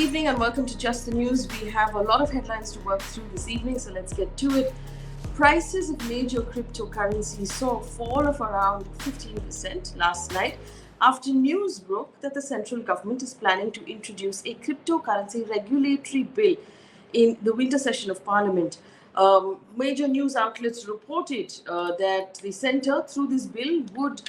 evening and welcome to Just the News. We have a lot of headlines to work through this evening, so let's get to it. Prices of major cryptocurrencies saw a fall of around 15% last night after news broke that the central government is planning to introduce a cryptocurrency regulatory bill in the winter session of Parliament. Major news outlets reported that the centre, through this bill, would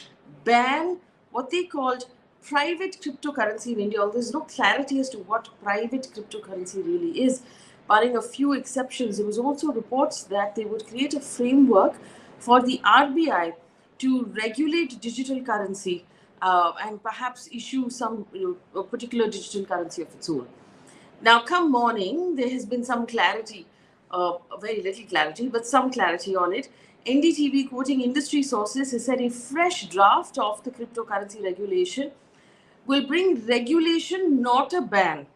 ban what they called private cryptocurrency in India, although there's no clarity as to what private cryptocurrency really is. Barring a few exceptions, there was also reports that they would create a framework for the RBI to regulate digital currency and perhaps issue some a particular digital currency of its own. Now, come morning, there has been some clarity, very little clarity, but some clarity on it. NDTV, quoting industry sources, has said a fresh draft of the cryptocurrency regulation will bring regulation, not a ban.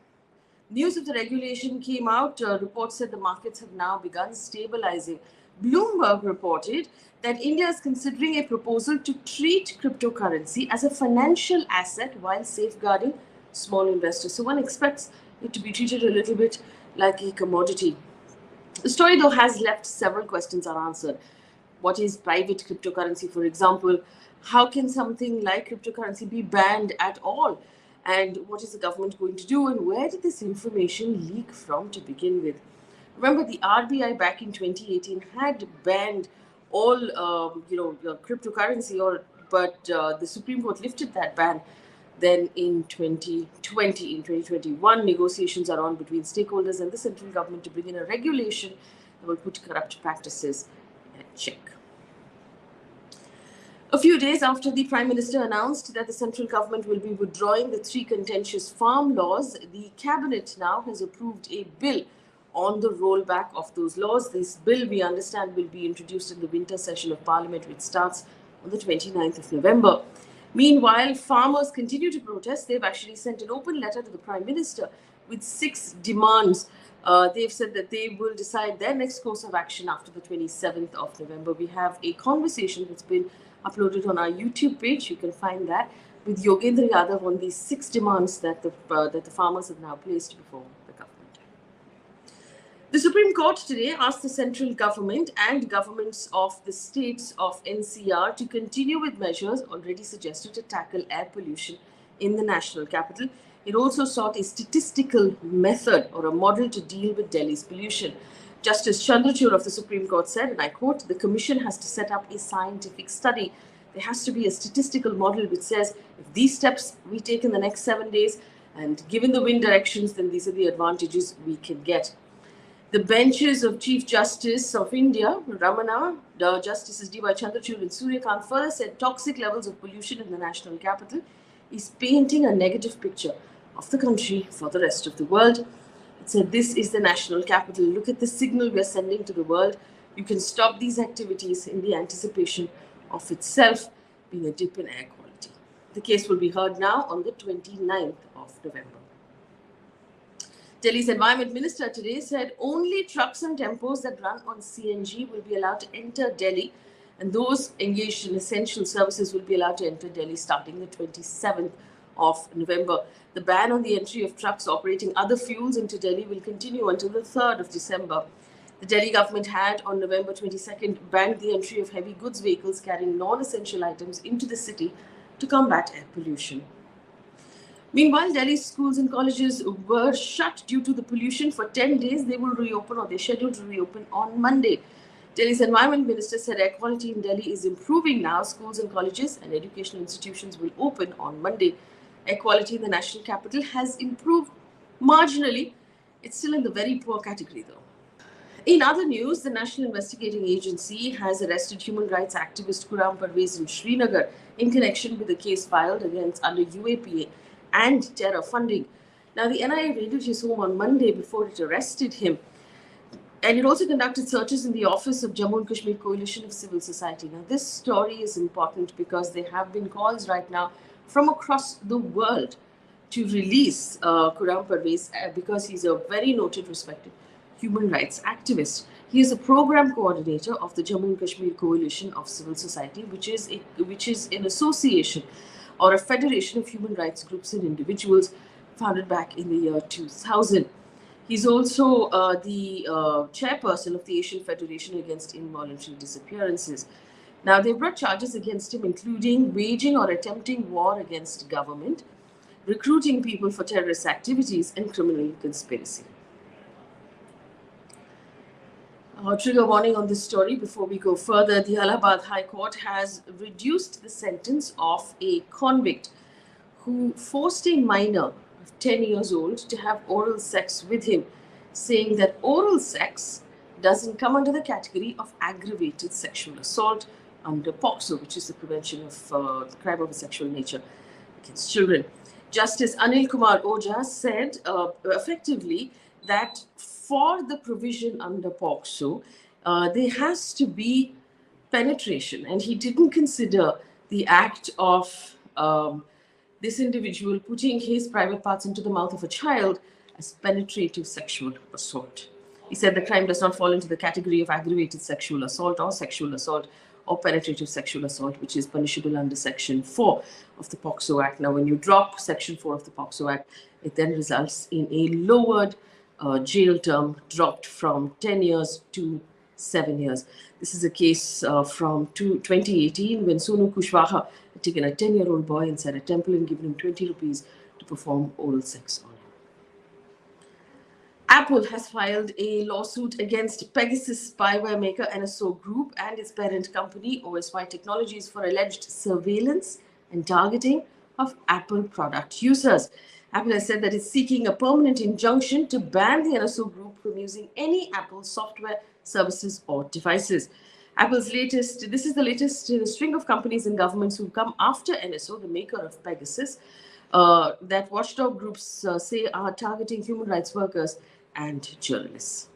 News of the regulation came out. Reports said the markets have now begun stabilizing. Bloomberg reported that India is considering a proposal to treat cryptocurrency as a financial asset while safeguarding small investors. So one expects it to be treated a little bit like a commodity. The story, though, has left several questions unanswered. What is private cryptocurrency, for example? How can something like cryptocurrency be banned at all? And what is the government going to do? And where did this information leak from to begin with? Remember, the RBI back in 2018 had banned all, cryptocurrency, but the Supreme Court lifted that ban. Then in 2021, negotiations are on between stakeholders and the central government to bring in a regulation that will put corrupt practices at check. A few days after the Prime Minister announced that the central government will be withdrawing the 3 contentious farm laws, the Cabinet now has approved a bill on the rollback of those laws. This bill, we understand, will be introduced in the winter session of Parliament, which starts on the 29th of November. Meanwhile, farmers continue to protest. They've actually sent an open letter to the Prime Minister with 6 demands. They've said that they will decide their next course of action after the 27th of November. We have a conversation that's been uploaded on our YouTube page. You can find that with Yogendra Yadav on these 6 demands that the farmers have now placed before the government. The Supreme Court today asked the central government and governments of the states of NCR to continue with measures already suggested to tackle air pollution in the national capital. It also sought a statistical method or a model to deal with Delhi's pollution. Justice Chandrachud of the Supreme Court said, and I quote, "The Commission has to set up a scientific study. There has to be a statistical model which says if these steps we take in the next 7 days and given the wind directions, then these are the advantages we can get." The benches of Chief Justice of India, Ramana, Justices D.Y. Chandrachud and Suryakant further said toxic levels of pollution in the national capital is painting a negative picture of the country for the rest of the world. It said, "This is the national capital. Look at the signal we are sending to the world. You can stop these activities in the anticipation of itself being a dip in air quality." The case will be heard now on the 29th of November. Delhi's Environment Minister today said only trucks and tempos that run on CNG will be allowed to enter Delhi, and those engaged in essential services will be allowed to enter Delhi starting the 27th of November. The ban on the entry of trucks operating other fuels into Delhi will continue until the 3rd of December. The Delhi government had, on November 22nd, banned the entry of heavy goods vehicles carrying non-essential items into the city to combat air pollution. Meanwhile, Delhi's schools and colleges were shut due to the pollution for 10 days. They will reopen, or they're scheduled to reopen on Monday. Delhi's Environment Minister said air quality in Delhi is improving now. Schools and colleges and educational institutions will open on Monday. Air quality in the national capital has improved marginally. It's still in the very poor category, though. In other news, the National Investigating Agency has arrested human rights activist Khurram Parvez in Srinagar in connection with a case filed against under UAPA and terror funding. Now, the NIA raided his home on Monday before it arrested him. And it also conducted searches in the office of Jammu and Kashmir Coalition of Civil Society. Now, this story is important because there have been calls right now from across the world to release Khurram Parvez because he's a very noted, respected human rights activist. He is a program coordinator of the Jammu and Kashmir Coalition of Civil Society, which is an association or a federation of human rights groups and individuals founded back in the year 2000. He's also the chairperson of the Asian Federation Against Involuntary Disappearances. Now, they brought charges against him, including waging or attempting war against government, recruiting people for terrorist activities, and criminal conspiracy. Trigger warning on this story before we go further. The Allahabad High Court has reduced the sentence of a convict who forced a minor of 10 years old to have oral sex with him, saying that oral sex doesn't come under the category of aggravated sexual assault under POCSO, which is the Prevention of the Crime of a Sexual Nature against Children. Justice Anil Kumar Ojha said effectively that for the provision under POCSO, there has to be penetration, and he didn't consider the act of this individual putting his private parts into the mouth of a child as penetrative sexual assault. He said the crime does not fall into the category of aggravated sexual assault or penetrative sexual assault, which is punishable under Section 4 of the POCSO Act. Now, when you drop Section 4 of the POCSO Act, it then results in a lowered jail term, dropped from 10 years to 7 years. This is a case from 2018 when Sonu Kushwaha had taken a 10-year-old boy inside a temple and given him 20 rupees to perform oral sex on him. Apple has filed a lawsuit against Pegasus spyware maker NSO Group and its parent company OSY Technologies for alleged surveillance and targeting of Apple product users. Apple has said that it's seeking a permanent injunction to ban the NSO Group from using any Apple software, services, or devices. This is the latest in a string of companies and governments who've come after NSO, the maker of Pegasus, that watchdog groups say are targeting human rights workers and journalists.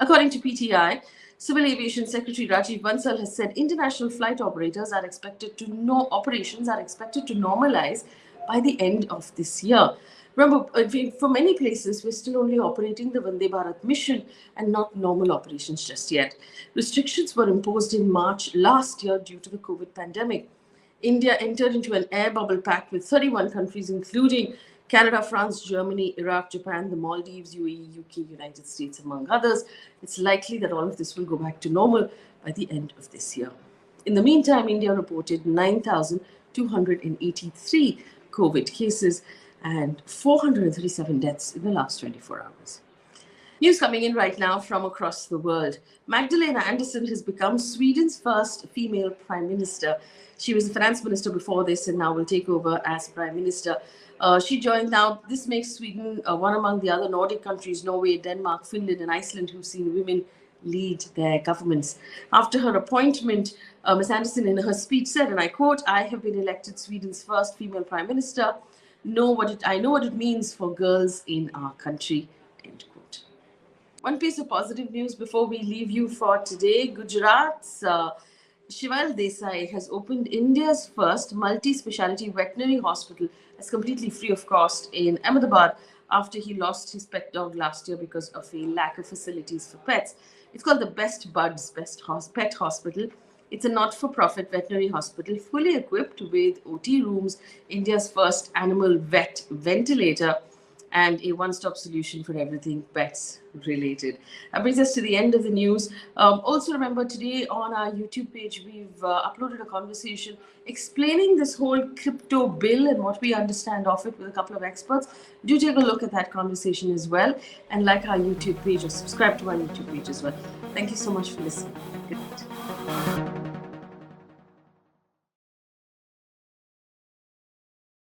According to PTI, Civil Aviation Secretary Rajiv Bansal has said international flight operations are expected to normalize by the end of this year. Remember, for many places, we're still only operating the Vande Bharat mission and not normal operations just yet. Restrictions were imposed in March last year due to the COVID pandemic. India entered into an air bubble pact with 31 countries, including Canada, France, Germany, Iraq, Japan, the Maldives, UAE, UK, United States, among others. It's likely that all of this will go back to normal by the end of this year. In the meantime, India reported 9,283 COVID cases and 437 deaths in the last 24 hours. News coming in right now from across the world. Magdalena Andersson has become Sweden's first female prime minister. She was the finance minister before this and now will take over as prime minister. She joined now. This makes Sweden one among the other Nordic countries, Norway, Denmark, Finland, and Iceland, who've seen women lead their governments. After her appointment, Ms. Andersson in her speech said, and I quote, "I have been elected Sweden's first female prime minister. I know what it means for girls in our country," end quote. One piece of positive news before we leave you for today. Gujarat's Shival Desai has opened India's first multi-speciality veterinary hospital as completely free of cost in Ahmedabad after he lost his pet dog last year because of a lack of facilities for pets. It's called the Best Buds Pet Hospital. It's a not-for-profit veterinary hospital fully equipped with OT rooms, India's first animal vet ventilator, and a one-stop solution for everything pets related. That brings us to the end of the news. Also remember, today on our YouTube page, we've uploaded a conversation explaining this whole crypto bill and what we understand of it with a couple of experts. Do take a look at that conversation as well, and like our YouTube page or subscribe to our YouTube page as well. Thank you so much for listening. Good.